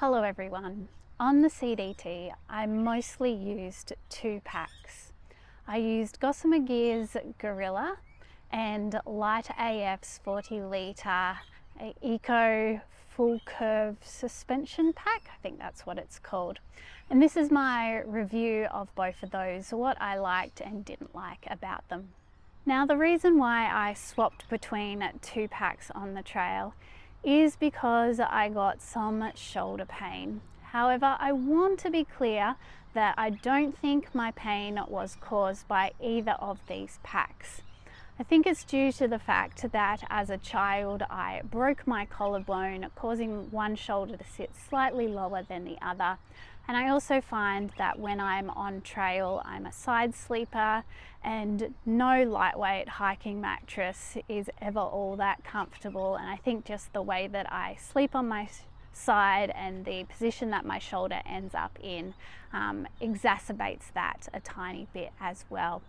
Hello everyone. On the CDT, I mostly used two packs. I used Gosamer Gear's Gorilla and LiteAF's 40 litre ECOPAK Curve suspension pack. I think that's what it's called. And this is my review of both of those, what I liked and didn't like about them. Now, the reason why I swapped between two packs on the trail is because I got some shoulder pain. However, I want to be clear that I don't think my pain was caused by either of these packs. I think it's due to the fact that as a child I broke my collarbone, causing one shoulder to sit slightly lower than the other. And I also find that when I'm on trail, I'm a side sleeper, and no lightweight hiking mattress is ever all that comfortable. And I think just the way that I sleep on my side and the position that my shoulder ends up in exacerbates that a tiny bit as well.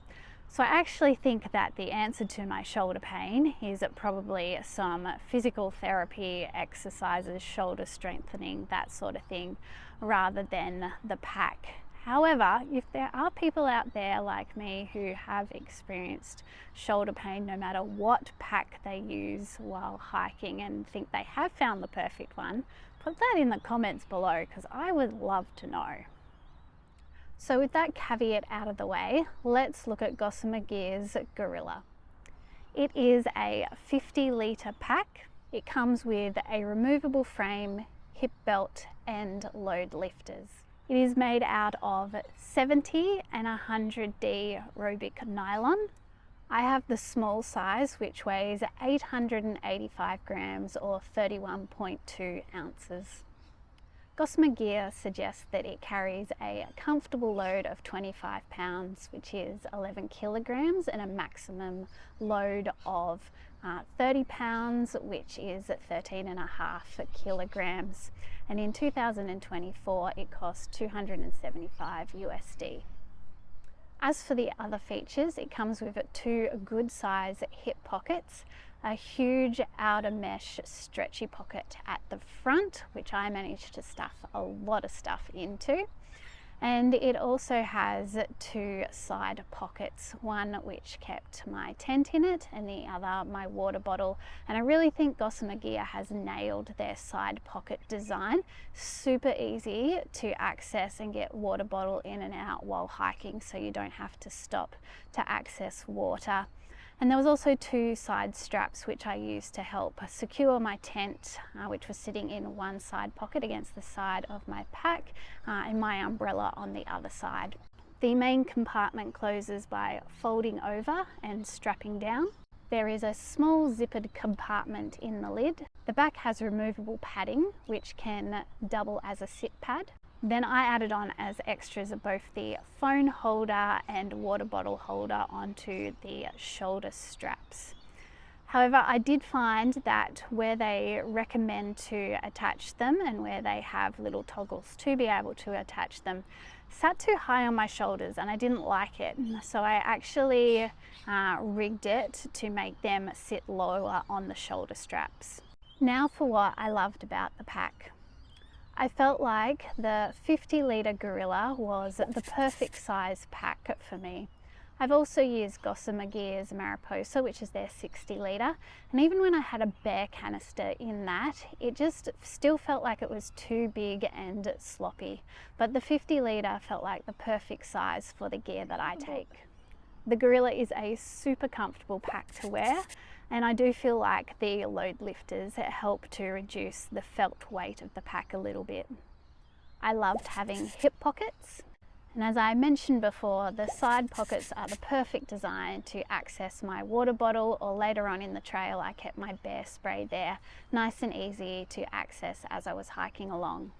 So I actually think that the answer to my shoulder pain is probably some physical therapy, exercises, shoulder strengthening, that sort of thing, rather than the pack. However, if there are people out there like me who have experienced shoulder pain no matter what pack they use while hiking and think they have found the perfect one, put that in the comments below because I would love to know. So with that caveat out of the way, let's look at Gosamer Gear's Gorilla. It is a 50 litre pack. It comes with a removable frame, hip belt and load lifters. It is made out of 70 and 100D Robic nylon. I have the small size, which weighs 885 grams or 31.2 ounces. Gosamer Gear suggests that it carries a comfortable load of 25 pounds, which is 11 kilograms, and a maximum load of 30 pounds, which is 13.5 kilograms. And in 2024, it cost 275 USD. As for the other features, it comes with two good size hip pockets, a huge outer mesh stretchy pocket at the front, which I managed to stuff a lot of stuff into. And it also has two side pockets, one which kept my tent in it and the other my water bottle. And I really think Gosamer Gear has nailed their side pocket design. Super easy to access and get water bottle in and out while hiking, so you don't have to stop to access water. And there was also two side straps which I used to help secure my tent, which was sitting in one side pocket against the side of my pack, and my umbrella on the other side. The main compartment closes by folding over and strapping down. There is a small zippered compartment in the lid. The back has removable padding which can double as a sit pad. Then I added on as extras both the phone holder and water bottle holder onto the shoulder straps. However, I did find that where they recommend to attach them and where they have little toggles to be able to attach them, sat too high on my shoulders and I didn't like it. So I actually rigged it to make them sit lower on the shoulder straps. Now for what I loved about the pack. I felt like the 50 litre Gorilla was the perfect size pack for me. I've also used Gosamer Gear's Mariposa, which is their 60 litre, and even when I had a bare canister in that, it just still felt like it was too big and sloppy. But the 50 litre felt like the perfect size for the gear that I take. The Gorilla is a super comfortable pack to wear, and I do feel like the load lifters help to reduce the felt weight of the pack a little bit. I loved having hip pockets, and as I mentioned before, the side pockets are the perfect design to access my water bottle, or later on in the trail I kept my bear spray there, nice and easy to access as I was hiking along.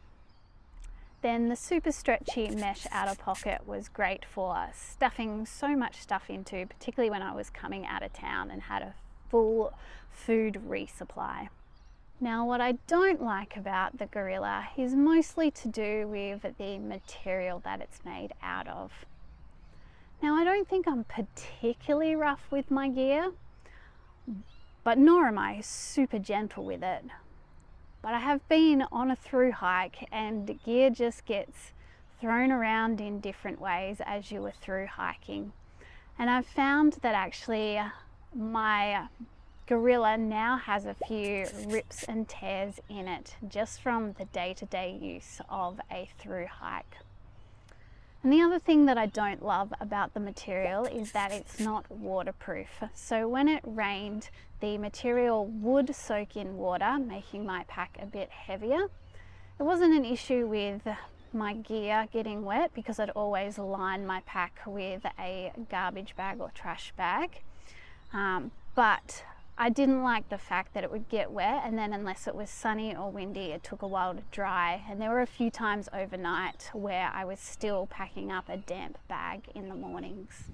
Then the super stretchy mesh outer pocket was great for stuffing so much stuff into, particularly when I was coming out of town and had a full food resupply. Now, what I don't like about the Gorilla is mostly to do with the material that it's made out of. Now, I don't think I'm particularly rough with my gear, but nor am I super gentle with it. but I have been on a through hike and gear just gets thrown around in different ways as you are through hiking. And I've found that actually my Gorilla now has a few rips and tears in it just from the day-to-day use of a through hike. And the other thing that I don't love about the material is that it's not waterproof. So when it rained, the material would soak in water, making my pack a bit heavier. It wasn't an issue with my gear getting wet because I'd always line my pack with a garbage bag or trash bag. But I didn't like the fact that it would get wet, and then unless it was sunny or windy, it took a while to dry. And there were a few times overnight where I was still packing up a damp bag in the mornings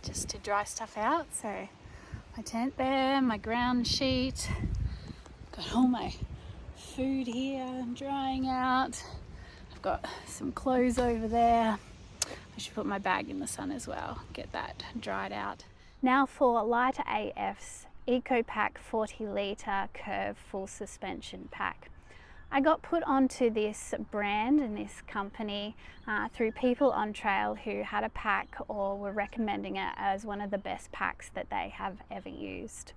just to dry stuff out. So my tent there, my ground sheet, got all my food here drying out. I've got some clothes over there. I should put my bag in the sun as well, get that dried out. Now for LiteAF's EcoPack 40 litre Curve full suspension pack. I got put onto this brand and this company through people on trail who had a pack or were recommending it as one of the best packs that they have ever used.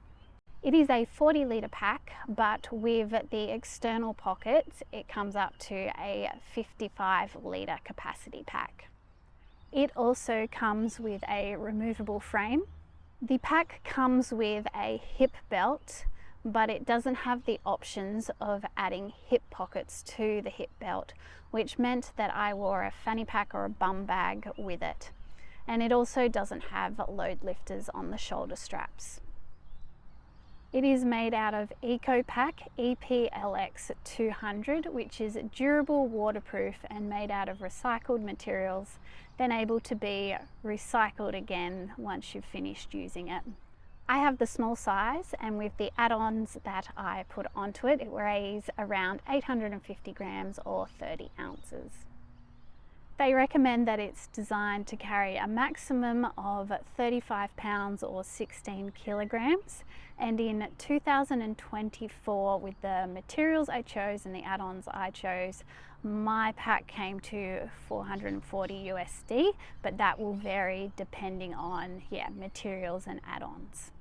It is a 40 litre pack, but with the external pockets, it comes up to a 55 litre capacity pack. It also comes with a removable frame. The pack comes with a hip belt, but it doesn't have the options of adding hip pockets to the hip belt, which meant that I wore a fanny pack or a bum bag with it. And it also doesn't have load lifters on the shoulder straps. It is made out of ECOPAK EPLX 200, which is durable, waterproof, and made out of recycled materials, then able to be recycled again once you've finished using it. I have the small size, and with the add-ons that I put onto it, it weighs around 850 grams or 30 ounces. They recommend that it's designed to carry a maximum of 35 pounds or 16 kilograms. And in 2024, with the materials I chose and the add-ons I chose, my pack came to 440 USD, but that will vary depending on materials and add-ons.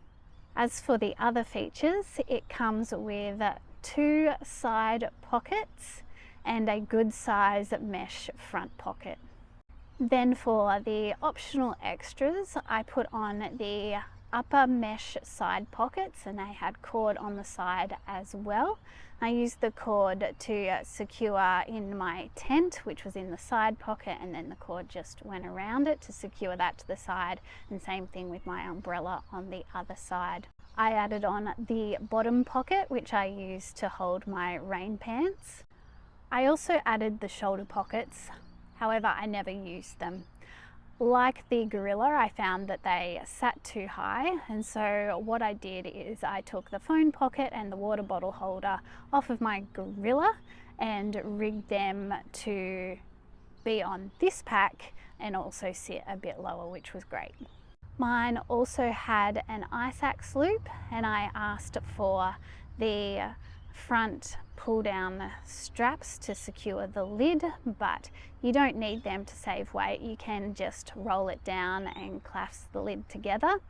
As for the other features, it comes with 2 side pockets and a good size mesh front pocket. Then for the optional extras, I put on the upper mesh side pockets, and they had cord on the side as well. I used the cord to secure in my tent, which was in the side pocket, and then the cord just went around it to secure that to the side, and same thing with my umbrella on the other side. I added on the bottom pocket, which I used to hold my rain pants. I also added the shoulder pockets, however I never used them. Like the Gorilla, I found that they sat too high, and so what I did is I took the phone pocket and the water bottle holder off of my Gorilla and rigged them to be on this pack and also sit a bit lower, which was great. Mine also had an ice axe loop, and I asked for the front pull down straps to secure the lid, but you don't need them to save weight. You can just roll it down and clasp the lid together.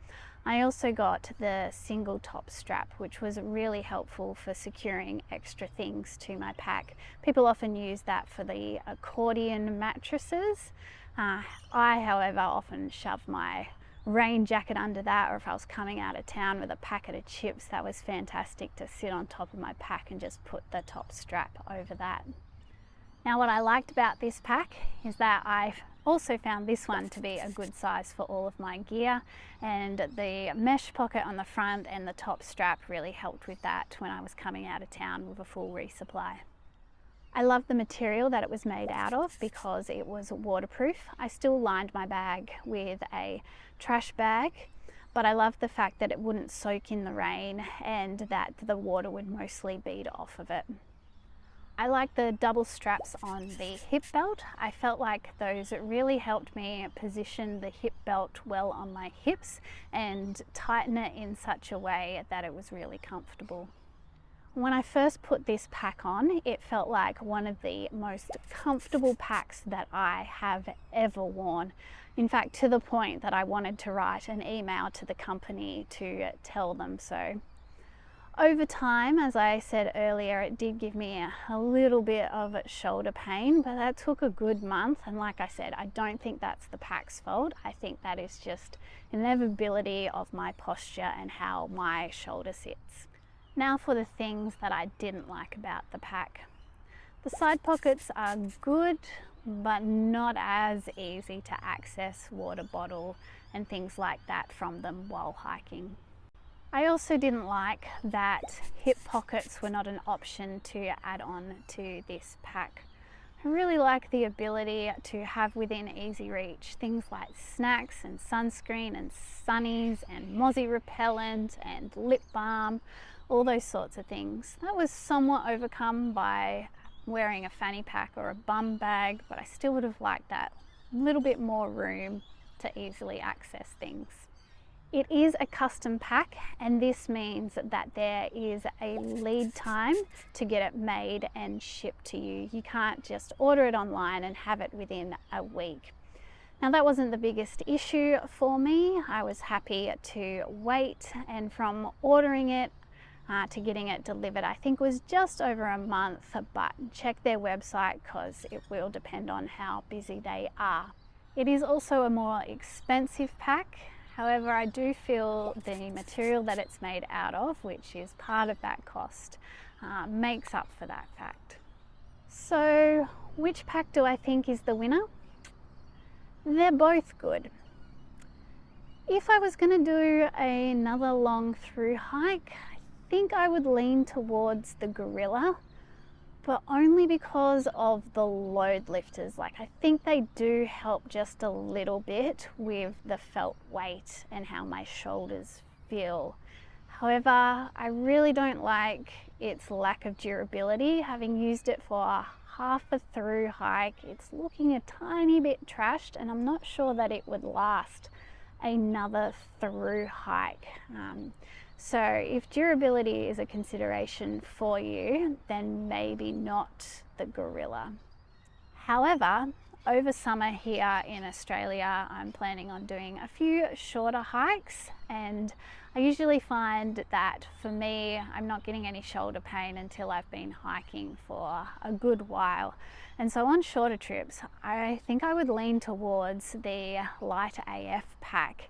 I also got the single top strap, which was really helpful for securing extra things to my pack. People often use that for the accordion mattresses. I, however, often shove my rain jacket under that, or if I was coming out of town with a packet of chips, that was fantastic to sit on top of my pack and just put the top strap over that. Now, what I liked about this pack is that I've also found this one to be a good size for all of my gear, and the mesh pocket on the front and the top strap really helped with that when I was coming out of town with a full resupply. I love the material that it was made out of because it was waterproof. I still lined my bag with a trash bag, but I love the fact that it wouldn't soak in the rain and that the water would mostly bead off of it. I like the double straps on the hip belt. I felt like those really helped me position the hip belt well on my hips and tighten it in such a way that it was really comfortable. When I first put this pack on, it felt like one of the most comfortable packs that I have ever worn. In fact, to the point that I wanted to write an email to the company to tell them so. Over time, as I said earlier, it did give me a little bit of shoulder pain, but that took a good month. And like I said, I don't think that's the pack's fault. I think that is just inevitability of my posture and how my shoulder sits. Now for the things that I didn't like about the pack. The side pockets are good, but not as easy to access water bottle and things like that from them while hiking. I also didn't like that hip pockets were not an option to add on to this pack. I really like the ability to have within easy reach things like snacks and sunscreen and sunnies and mozzie repellent and lip balm, all those sorts of things. That was somewhat overcome by wearing a fanny pack or a bum bag, but I still would have liked that little bit more room to easily access things. It is a custom pack, and this means that there is a lead time to get it made and shipped to you. You can't just order it online and have it within a week. Now that wasn't the biggest issue for me. I was happy to wait, and from ordering it to getting it delivered, I think was just over a month, but check their website because it will depend on how busy they are. It is also a more expensive pack. However, I do feel the material that it's made out of, which is part of that cost, makes up for that fact. So which pack do I think is the winner? They're both good. If I was going to do another long through hike, I think I would lean towards the Gorilla, but only because of the load lifters. Like, I think they do help just a little bit with the felt weight and how my shoulders feel. However, I really don't like its lack of durability. Having used it for half a through hike, it's looking a tiny bit trashed, and I'm not sure that it would last another through hike. So if durability is a consideration for you, then maybe not the Gorilla. However, over summer here in Australia, I'm planning on doing a few shorter hikes, and I usually find that for me, I'm not getting any shoulder pain until I've been hiking for a good while. And so on shorter trips, I think I would lean towards the LiteAF pack.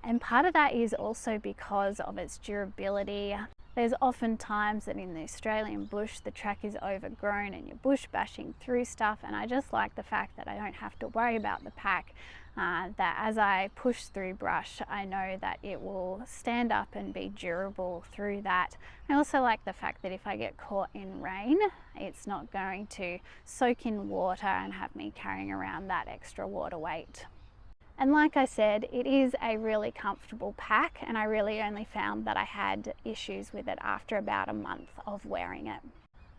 And part of that is also because of its durability. There's often times that in the Australian bush the track is overgrown and you're bush bashing through stuff, and I just like the fact that I don't have to worry about the pack, that as I push through brush I know that it will stand up and be durable through that. I also like the fact that if I get caught in rain, it's not going to soak in water and have me carrying around that extra water weight. And like I said, it is a really comfortable pack, and I really only found that I had issues with it after about a month of wearing it.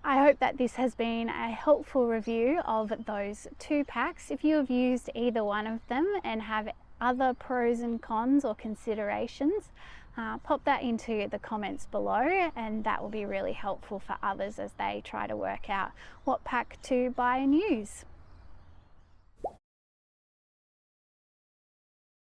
I hope that this has been a helpful review of those two packs. If you have used either one of them and have other pros and cons or considerations, pop that into the comments below, and that will be really helpful for others as they try to work out what pack to buy and use.